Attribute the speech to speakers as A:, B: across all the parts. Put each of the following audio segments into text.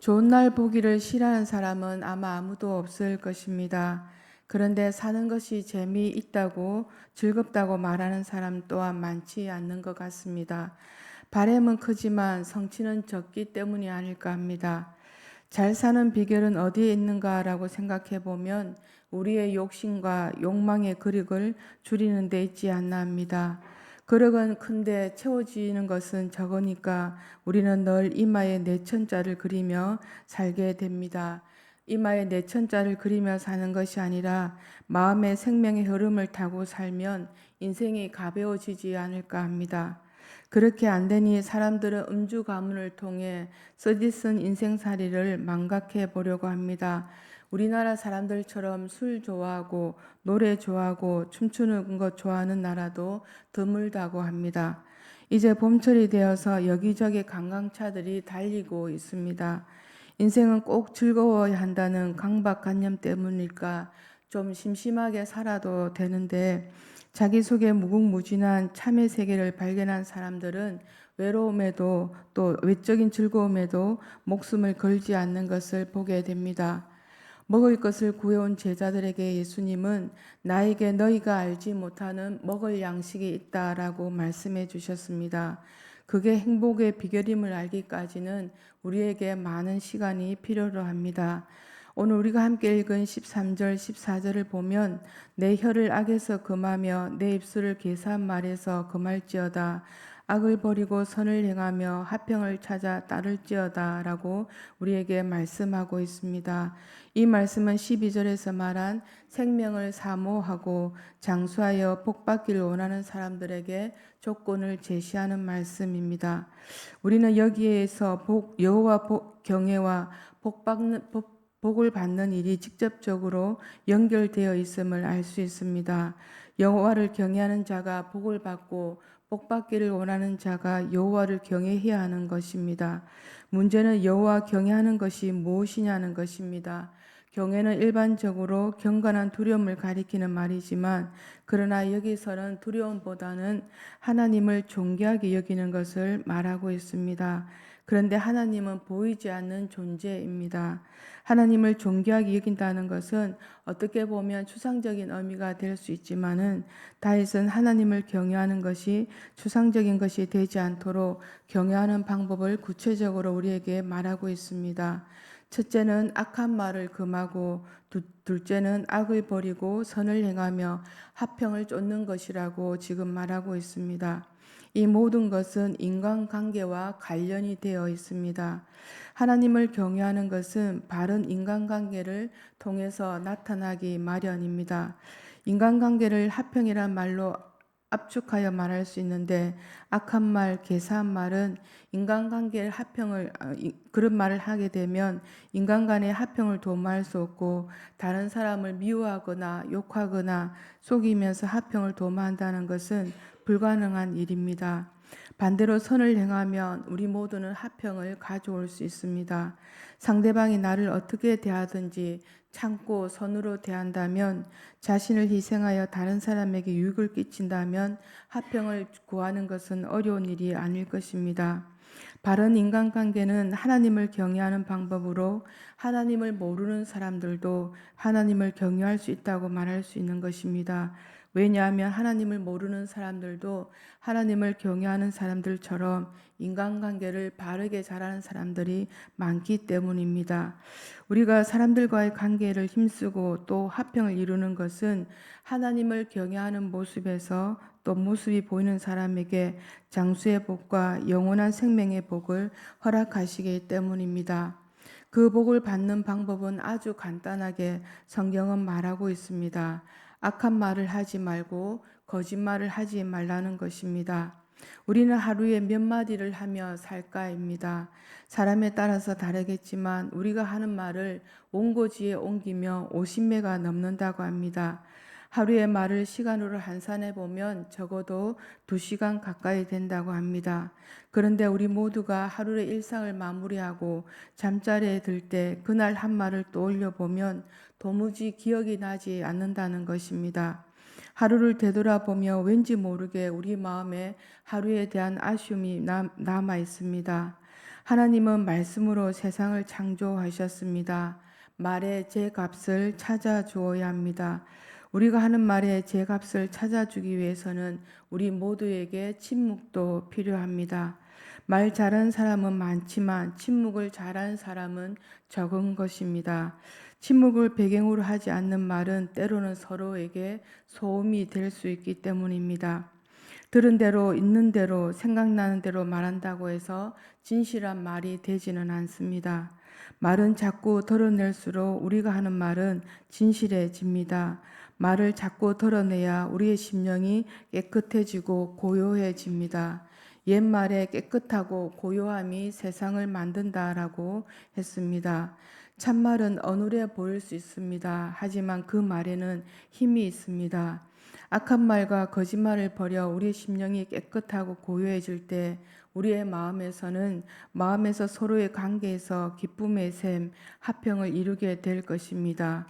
A: 좋은 날 보기를 싫어하는 사람은 아마 아무도 없을 것입니다. 그런데 사는 것이 재미있다고 즐겁다고 말하는 사람 또한 많지 않는 것 같습니다. 바램은 크지만 성취는 적기 때문이 아닐까 합니다. 잘 사는 비결은 어디에 있는가라고 생각해 보면 우리의 욕심과 욕망의 그릇을 줄이는 데 있지 않나 합니다. 그릇은 큰데 채워지는 것은 적으니까 우리는 늘 이마에 내천자를 그리며 살게 됩니다. 이마에 내천자를 그리며 사는 것이 아니라 마음의 생명의 흐름을 타고 살면 인생이 가벼워지지 않을까 합니다. 그렇게 안 되니 사람들은 음주 가문을 통해 쓰디쓴 인생살이를 망각해 보려고 합니다. 우리나라 사람들처럼 술 좋아하고 노래 좋아하고 춤추는 것 좋아하는 나라도 드물다고 합니다. 이제 봄철이 되어서 여기저기 관광차들이 달리고 있습니다. 인생은 꼭 즐거워야 한다는 강박관념 때문일까 좀 심심하게 살아도 되는데 자기 속에 무궁무진한 참의 세계를 발견한 사람들은 외로움에도 또 외적인 즐거움에도 목숨을 걸지 않는 것을 보게 됩니다. 먹을 것을 구해온 제자들에게 예수님은 나에게 너희가 알지 못하는 먹을 양식이 있다라고 말씀해 주셨습니다. 그게 행복의 비결임을 알기까지는 우리에게 많은 시간이 필요로 합니다. 오늘 우리가 함께 읽은 13절, 14절을 보면 내 혀를 악에서 금하며 내 입술을 계산 말에서 금할지어다. 악을 버리고 선을 행하며 화평을 찾아 따를지어다 라고 우리에게 말씀하고 있습니다. 이 말씀은 12절에서 말한 생명을 사모하고 장수하여 복받기를 원하는 사람들에게 조건을 제시하는 말씀입니다. 우리는 여기에서 여호와 경외와 복을 받는 일이 직접적으로 연결되어 있음을 알 수 있습니다. 여호와를 경외하는 자가 복을 받고 복 받기를 원하는 자가 여호와를 경외해야 하는 것입니다. 문제는 여호와 경외하는 것이 무엇이냐는 것입니다. 경외는 일반적으로 경건한 두려움을 가리키는 말이지만 그러나 여기서는 두려움보다는 하나님을 존귀하게 여기는 것을 말하고 있습니다. 그런데 하나님은 보이지 않는 존재입니다. 하나님을 존귀하게 여긴다는 것은 어떻게 보면 추상적인 의미가 될 수 있지만은 다윗은 하나님을 경외하는 것이 추상적인 것이 되지 않도록 경외하는 방법을 구체적으로 우리에게 말하고 있습니다. 첫째는 악한 말을 금하고 둘째는 악을 버리고 선을 행하며 화평을 쫓는 것이라고 지금 말하고 있습니다. 이 모든 것은 인간관계와 관련이 되어 있습니다. 하나님을 경외하는 것은 바른 인간관계를 통해서 나타나기 마련입니다. 인간관계를 화평이란 말로 압축하여 말할 수 있는데 악한 말, 개사한 말은 인간관계의 화평을 그런 말을 하게 되면 인간 간의 화평을 도모할 수 없고 다른 사람을 미워하거나 욕하거나 속이면서 화평을 도모한다는 것은 불가능한 일입니다. 반대로 선을 행하면 우리 모두는 화평을 가져올 수 있습니다. 상대방이 나를 어떻게 대하든지 참고 선으로 대한다면 자신을 희생하여 다른 사람에게 유익을 끼친다면 화평을 구하는 것은 어려운 일이 아닐 것입니다. 바른 인간관계는 하나님을 경외하는 방법으로 하나님을 모르는 사람들도 하나님을 경외할 수 있다고 말할 수 있는 것입니다. 왜냐하면 하나님을 모르는 사람들도 하나님을 경외하는 사람들처럼 인간관계를 바르게 잘하는 사람들이 많기 때문입니다. 우리가 사람들과의 관계를 힘쓰고 또 화평을 이루는 것은 하나님을 경외하는 모습에서 또 모습이 보이는 사람에게 장수의 복과 영원한 생명의 복을 허락하시기 때문입니다. 그 복을 받는 방법은 아주 간단하게 성경은 말하고 있습니다. 악한 말을 하지 말고 거짓말을 하지 말라는 것입니다. 우리는 하루에 몇 마디를 하며 살까입니다. 사람에 따라서 다르겠지만 우리가 하는 말을 원고지에 옮기며 50매가 넘는다고 합니다. 하루의 말을 시간으로 환산해 보면 적어도 2시간 가까이 된다고 합니다. 그런데 우리 모두가 하루의 일상을 마무리하고 잠자리에 들 때 그날 한 말을 떠올려 보면 도무지 기억이 나지 않는다는 것입니다. 하루를 되돌아보며 왠지 모르게 우리 마음에 하루에 대한 아쉬움이 남아 있습니다. 하나님은 말씀으로 세상을 창조하셨습니다. 말의 제 값을 찾아 주어야 합니다. 우리가 하는 말의 제 값을 찾아주기 위해서는 우리 모두에게 침묵도 필요합니다. 말 잘하는 사람은 많지만 침묵을 잘하는 사람은 적은 것입니다. 침묵을 배경으로 하지 않는 말은 때로는 서로에게 소음이 될 수 있기 때문입니다. 들은 대로 있는 대로 생각나는 대로 말한다고 해서 진실한 말이 되지는 않습니다. 말은 자꾸 덜어낼수록 우리가 하는 말은 진실해집니다. 말을 자꾸 덜어내야 우리의 심령이 깨끗해지고 고요해집니다. 옛말에 깨끗하고 고요함이 세상을 만든다라고 했습니다. 참말은 어눌해 보일 수 있습니다. 하지만 그 말에는 힘이 있습니다. 악한 말과 거짓말을 버려 우리의 심령이 깨끗하고 고요해질 때 우리의 마음에서 서로의 관계에서 기쁨의 샘, 화평을 이루게 될 것입니다.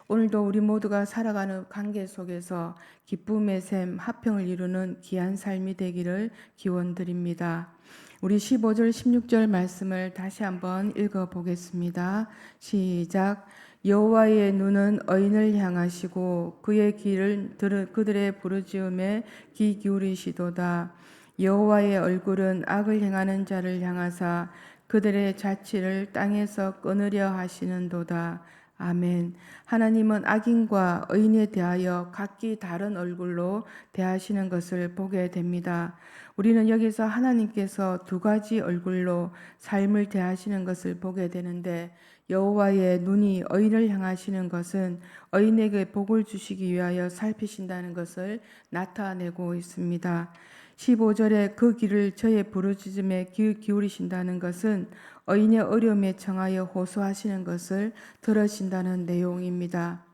A: 오늘도 우리 모두가 살아가는 관계 속에서 기쁨의 샘, 화평을 이루는 귀한 삶이 되기를 기원드립니다. 우리 15절, 16절 말씀을 다시 한번 읽어 보겠습니다. 시작. 여호와의 눈은 의인을 향하시고 그의 귀를 그들의 부르짖음에 귀 기울이시도다. 여호와의 얼굴은 악을 행하는 자를 향하사 그들의 자취를 땅에서 끊으려 하시는도다. 아멘. 하나님은 악인과 의인에 대하여 각기 다른 얼굴로 대하시는 것을 보게 됩니다. 우리는 여기서 하나님께서 두 가지 얼굴로 삶을 대하시는 것을 보게 되는데 여호와의 눈이 의인을 향하시는 것은 의인에게 복을 주시기 위하여 살피신다는 것을 나타내고 있습니다. 15절에 그 귀를 저의 부르짖음에 귀 기울이신다는 것은 의인의 어려움에 청하여 호소하시는 것을 들으신다는 내용입니다.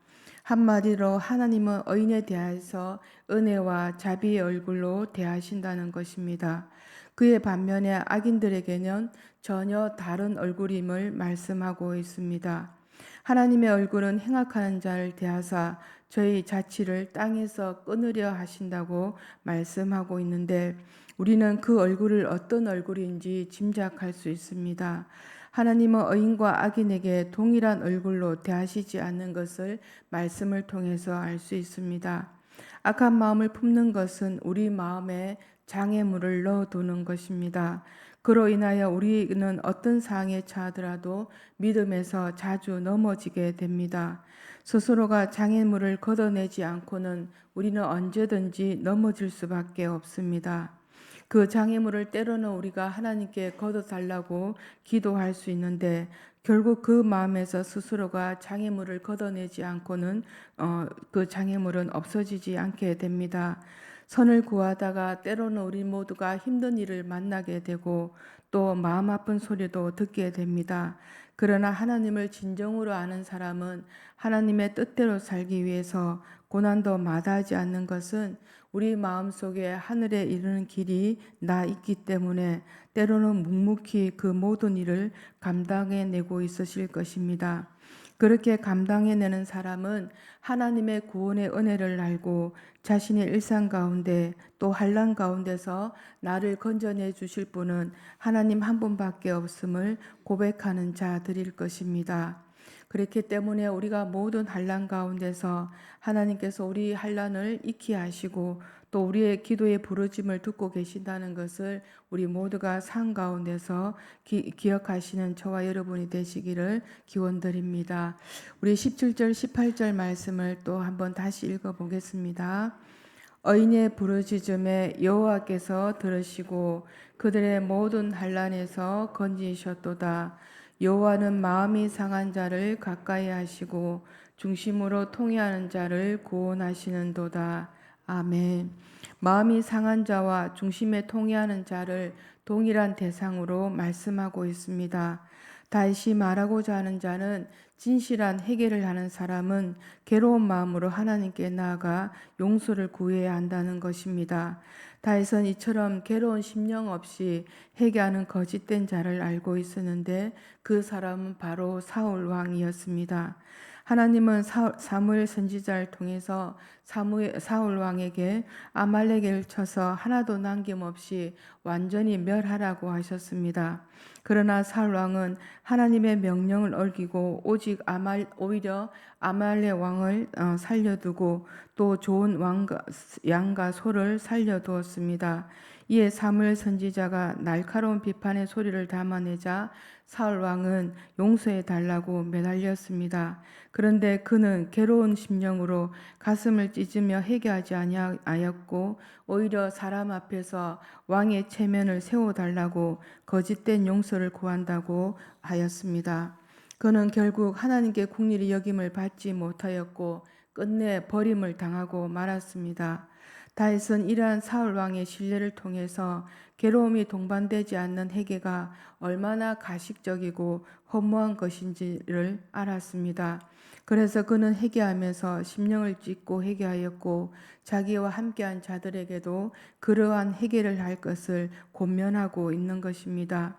A: 한마디로 하나님은 의인에 대해서 은혜와 자비의 얼굴로 대하신다는 것입니다. 그의 반면에 악인들에게는 전혀 다른 얼굴임을 말씀하고 있습니다. 하나님의 얼굴은 행악하는 자를 대하사 저희 자취를 땅에서 끊으려 하신다고 말씀하고 있는데 우리는 그 얼굴을 어떤 얼굴인지 짐작할 수 있습니다. 하나님은 의인과 악인에게 동일한 얼굴로 대하시지 않는 것을 말씀을 통해서 알 수 있습니다. 악한 마음을 품는 것은 우리 마음에 장애물을 넣어두는 것입니다. 그로 인하여 우리는 어떤 상황에 처하더라도 믿음에서 자주 넘어지게 됩니다. 스스로가 장애물을 걷어내지 않고는 우리는 언제든지 넘어질 수밖에 없습니다. 그 장애물을 때로는 우리가 하나님께 걷어달라고 기도할 수 있는데 결국 그 마음에서 스스로가 장애물을 걷어내지 않고는 그 장애물은 없어지지 않게 됩니다. 선을 구하다가 때로는 우리 모두가 힘든 일을 만나게 되고 또 마음 아픈 소리도 듣게 됩니다. 그러나 하나님을 진정으로 아는 사람은 하나님의 뜻대로 살기 위해서 고난도 마다하지 않는 것은 우리 마음속에 하늘에 이르는 길이 나 있기 때문에 때로는 묵묵히 그 모든 일을 감당해내고 있으실 것입니다. 그렇게 감당해내는 사람은 하나님의 구원의 은혜를 알고 자신의 일상 가운데 또 환난 가운데서 나를 건져내 주실 분은 하나님 한 분밖에 없음을 고백하는 자들일 것입니다. 그렇기 때문에 우리가 모든 환난 가운데서 하나님께서 우리 환난을 잊게 하시고 또 우리의 기도의 부르짐을 듣고 계신다는 것을 우리 모두가 삶 가운데서 기억하시는 저와 여러분이 되시기를 기원드립니다. 우리 17절 18절 말씀을 또 한번 다시 읽어보겠습니다. 의인의 부르짖음에 여호와께서 들으시고 그들의 모든 환난에서 건지셨도다. 여호와는 마음이 상한 자를 가까이 하시고 중심으로 통회하는 자를 구원하시는도다. 아멘. 마음이 상한 자와 중심에 통회하는 자를 동일한 대상으로 말씀하고 있습니다. 다시 말하고자 하는 자는 진실한 회개를 하는 사람은 괴로운 마음으로 하나님께 나아가 용서를 구해야 한다는 것입니다. 다윗은 이처럼 괴로운 심령 없이 회개하는 거짓된 자를 알고 있었는데 그 사람은 바로 사울 왕이었습니다. 하나님은 사무엘 선지자를 통해서 사울 왕에게 아말렉을 쳐서 하나도 남김없이 완전히 멸하라고 하셨습니다. 그러나 사울 왕은 하나님의 명령을 어기고 오히려 아말렉 왕을 살려두고 또 좋은 양과 소를 살려두었습니다. 이에 사무엘 선지자가 날카로운 비판의 소리를 담아내자 사울 왕은 용서해 달라고 매달렸습니다. 그런데 그는 괴로운 심령으로 가슴을 찢으며 회개하지 아니하였고 오히려 사람 앞에서 왕의 체면을 세워달라고 거짓된 용서를 구한다고 하였습니다. 그는 결국 하나님께 국리의 여김을 받지 못하였고 끝내 버림을 당하고 말았습니다. 다윗은 이러한 사울 왕의 신뢰를 통해서 괴로움이 동반되지 않는 회개가 얼마나 가식적이고 허무한 것인지를 알았습니다. 그래서 그는 회개하면서 심령을 찢고 회개하였고 자기와 함께한 자들에게도 그러한 회개를 할 것을 권면하고 있는 것입니다.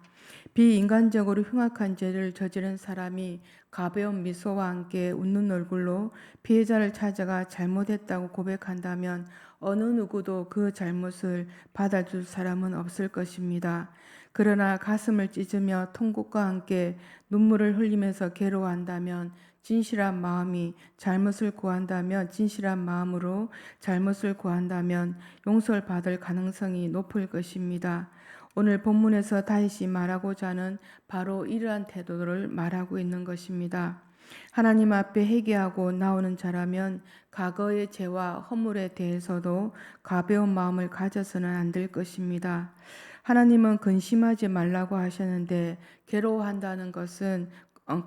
A: 비인간적으로 흉악한 죄를 저지른 사람이 가벼운 미소와 함께 웃는 얼굴로 피해자를 찾아가 잘못했다고 고백한다면 어느 누구도 그 잘못을 받아줄 사람은 없을 것입니다. 그러나 가슴을 찢으며 통곡과 함께 눈물을 흘리면서 괴로워한다면 진실한 마음으로 잘못을 구한다면 용서를 받을 가능성이 높을 것입니다. 오늘 본문에서 다윗이 말하고자 하는 바로 이러한 태도를 말하고 있는 것입니다. 하나님 앞에 회개하고 나오는 자라면 과거의 죄와 허물에 대해서도 가벼운 마음을 가져서는 안 될 것입니다. 하나님은 근심하지 말라고 하셨는데 괴로워한다는 것은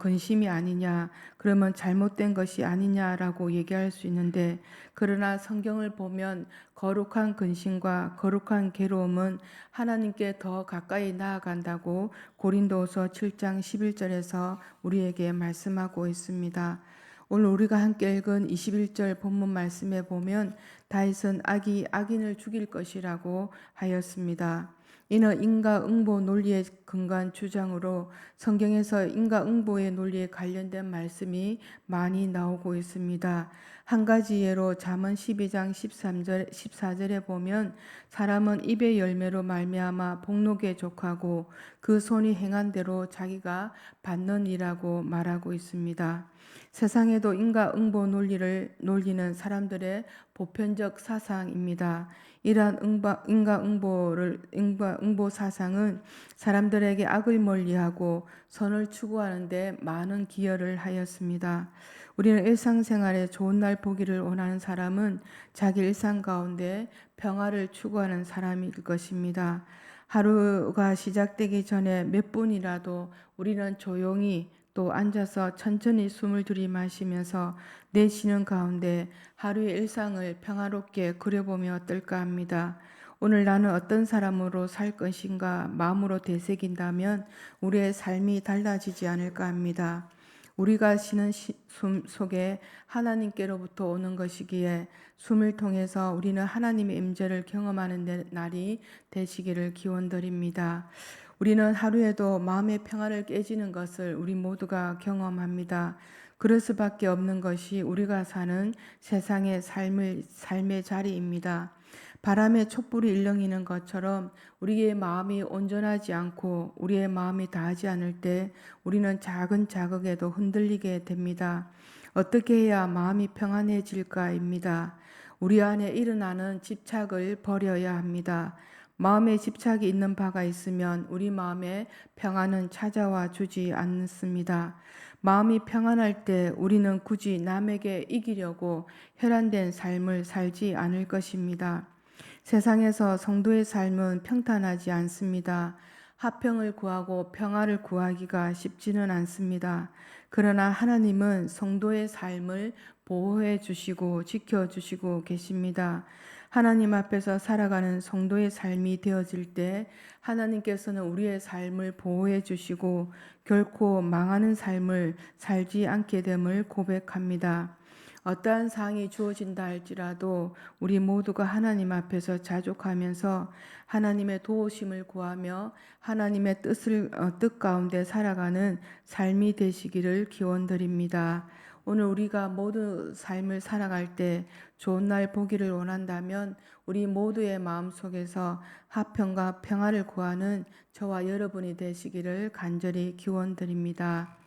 A: 근심이 아니냐, 그러면 잘못된 것이 아니냐라고 얘기할 수 있는데, 그러나 성경을 보면 거룩한 근심과 거룩한 괴로움은 하나님께 더 가까이 나아간다고 고린도후서 7장 11절에서 우리에게 말씀하고 있습니다. 오늘 우리가 함께 읽은 21절 본문 말씀에 보면 다윗은 악이 악인을 죽일 것이라고 하였습니다. 이는 인과응보 논리에 근거한 주장으로 성경에서 인과응보의 논리에 관련된 말씀이 많이 나오고 있습니다. 한 가지 예로 잠언 12장 14절에 보면 사람은 입의 열매로 말미암아 복록에 족하고 그 손이 행한 대로 자기가 받는 이라고 말하고 있습니다. 세상에도 인과응보 논리는 사람들의 보편적 사상입니다. 이러한 인과응보 사상은 사람들에게 악을 멀리하고 선을 추구하는 데 많은 기여를 하였습니다. 우리는 일상생활에 좋은 날 보기를 원하는 사람은 자기 일상 가운데 평화를 추구하는 사람일 것입니다. 하루가 시작되기 전에 몇 분이라도 우리는 조용히 또 앉아서 천천히 숨을 들이마시면서 내쉬는 가운데 하루의 일상을 평화롭게 그려보면 어떨까 합니다. 오늘 나는 어떤 사람으로 살 것인가 마음으로 되새긴다면 우리의 삶이 달라지지 않을까 합니다. 우리가 쉬는 숨 속에 하나님께로부터 오는 것이기에 숨을 통해서 우리는 하나님의 임재를 경험하는 날이 되시기를 기원드립니다. 우리는 하루에도 마음의 평화를 깨지는 것을 우리 모두가 경험합니다. 그럴 수밖에 없는 것이 우리가 사는 세상의 삶의 자리입니다. 바람에 촛불이 일렁이는 것처럼 우리의 마음이 온전하지 않고 우리의 마음이 다하지 않을 때 우리는 작은 자극에도 흔들리게 됩니다. 어떻게 해야 마음이 평안해질까입니다. 우리 안에 일어나는 집착을 버려야 합니다. 마음에 집착이 있는 바가 있으면 우리 마음에 평안은 찾아와 주지 않습니다. 마음이 평안할 때 우리는 굳이 남에게 이기려고 혈안된 삶을 살지 않을 것입니다. 세상에서 성도의 삶은 평탄하지 않습니다. 화평을 구하고 평화를 구하기가 쉽지는 않습니다. 그러나 하나님은 성도의 삶을 보호해 주시고 지켜 주시고 계십니다. 하나님 앞에서 살아가는 성도의 삶이 되어질 때 하나님께서는 우리의 삶을 보호해 주시고 결코 망하는 삶을 살지 않게 됨을 고백합니다. 어떠한 상황이 주어진다 할지라도 우리 모두가 하나님 앞에서 자족하면서 하나님의 도우심을 구하며 하나님의 뜻 가운데 살아가는 삶이 되시기를 기원드립니다. 오늘 우리가 모두 삶을 살아갈 때 좋은 날 보기를 원한다면 우리 모두의 마음속에서 화평과 평화를 구하는 저와 여러분이 되시기를 간절히 기원드립니다.